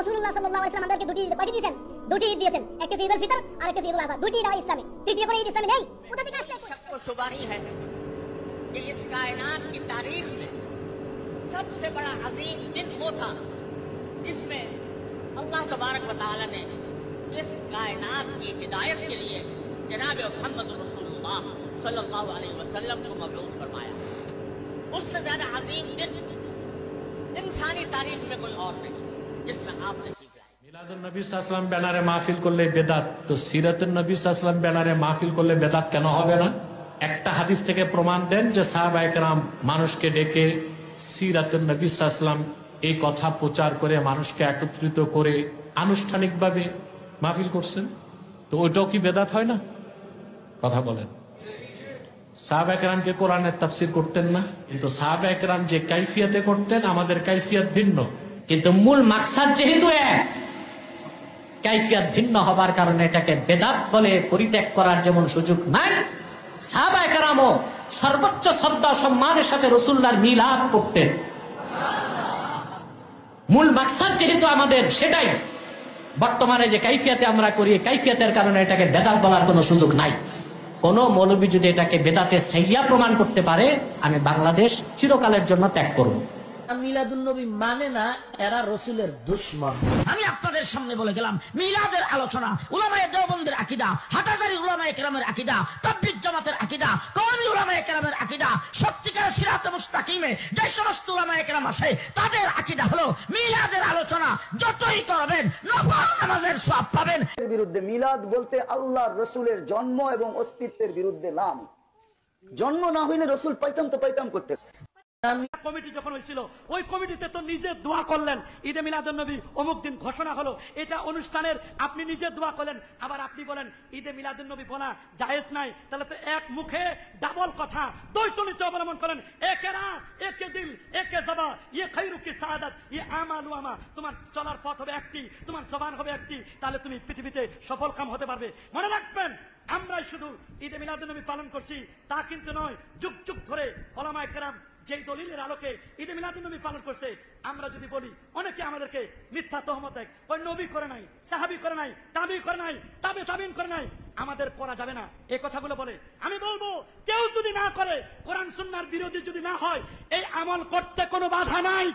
রাসূলুল্লাহ সাল্লাল্লাহু আলাইহি ওয়াসাল্লাম আমাদেরকে কয়টি দিয়েছেন? দুটি ঈদ দিয়েছেন, একটা ঈদ উল ফিতর আর একটা ঈদ উল আযহা। দুটি ঈদ ইসলামী, তৃতীয় কোনো ঈদ ইসলামী নেই। কোথা থেকে আসলে सबको शुबारी है कि इस कायनात की तारीख में सबसे बड़ा अजीम दिन वो था जिसमें अल्लाह तबारक व तआला ने इस कायनात की हिदायत के लिए जनाब मोहम्मद रसूलुल्लाह सल्लल्लाहु अलैहि वसल्लम को मबऊस फरमाया। उससे ज्यादा अजीम दिन इंसानी तारीख में कोई और नहीं जिसमें आपने सीख लाए। মিলাদুন নবী সাল্লাল্লাহু আলাইহি ওয়াসাল্লাম ব্যানারে মাহফিল করলে বেদাত, তো সিরাতুন নবী সাল্লাল্লাহু আলাইহি ওয়াসাল্লাম ব্যানারে মাহফিল করলে বেদাত কেন হবে না? একটা হাদিস থেকে প্রমাণ দেন যে সাহাবায়ে কেরাম মানুষকে ডেকে সিরাতুন নবী সাল্লাল্লাহু আলাইহি ওয়াসাল্লাম এই কথা প্রচার করে মানুষকে একত্রিত করে আনুষ্ঠানিকভাবে মাহফিল করছেন, তো ওইটাও কি বেদাত হয় না? কথা বলেন। সাহাবায়ে কেরামকে কোরআনের তাফসীর করতেন না, কিন্তু সাহাবায়ে কেরাম যে কাইফিয়াতে করতেন আমাদের কাইফিয়াত ভিন্ন, কিন্তু মূল মাকসাদ যেহেতু এক, কাইফিয়াত ভিন্ন হবার কারণে এটাকে বেদাত বলে পরিত্যাগ করার যেমন সুযোগ নাই, সাহাবায়ে কেরামও সর্বোচ্চ শ্রদ্ধা সম্মানের সাথে রাসূলুল্লাহর মিলাদ করতেন। মূল মাকসাদ যেহেতু আমাদের সেটাই, বর্তমানে যে কাইফিয়াতে আমরা করি কাইফিয়াতের কারণে এটাকে বেদাত বলার কোনো সুযোগ নাই। কোন মৌলবী যদি এটাকে বেদাতে সাইয়া প্রমাণ করতে পারে, আমি বাংলাদেশ চিরকালের জন্য ত্যাগ করব। মিলাদুন নবী মানে না, এরা রসুলের দুশমন। আমি আপনাদের সামনে বলে গেলাম, মিলাদের আলোচনা উলামায়ে দেওবন্দের আকীদা, হাটাজারি উলামায়ে কেরামের আকীদা, তাবলীগ জামাতের আকীদা, কওমি উলামায়ে কেরামের আকীদা, সত্যিকারের সিরাতে মুস্তাকিমে যে সমস্ত উলামায়ে কেরাম আছে তাদের আকীদা হলো মিলাদের আলোচনা যতই করবেন নফল নামাজের সওয়াব পাবেন। এর বিরুদ্ধে মিলাদ বলতে আল্লাহর রসুলের জন্ম এবং অস্তিত্বের বিরুদ্ধে নাম। জন্ম না হইলে রসুল পাইতাম করতে। কমিটি যখন হয়েছিল ওই কমিটিতে তো নিজে দোয়া করলেন, ঈদে মিলাদুন নবী অমুক দিন ঘোষণা হলো, এটা অনুষ্ঠানের আপনি নিজে দোয়া করলেন, আবার আপনি বলেন ঈদে মিলাদুন নবী বলা জায়েজ নাই, তাহলে তো এক মুখে ডাবল কথা। দ্বৈতনীতি অবলম্বন করেন, একে রাত একে দিল একে জবা, ইয়ে খায়রু কি সাআদাত, ইয়ে আমালু আমা। তোমার চলার পথ হবে একটি, তোমার জবান হবে একটি, তাহলে তুমি পৃথিবীতে সফল কাম হতে পারবে। মনে রাখবেন, আমরাই শুধু ঈদে মিলাদুন নবী পালন করছি তা কিন্তু নয়, যুগ যুগ ধরে উলামায়ে কেরাম যেই দলিলের আলোকে ঈদে মিলাদুন নবী পালন করছে, আমরা যদি বলি অনেকে আমাদেরকে মিথ্যা তহমত দেয়, ওই নবী করে নাই, সাহাবী করে নাই, তাবি করে নাই, তাবে তাবিন করে নাই, আমাদের করা যাবে না এই কথাগুলো বলে। আমি বলবো, কেউ যদি না করে, কোরআন সুন্নাহর বিরোধী যদি না হয়, এই আমল করতে কোনো বাধা নাই।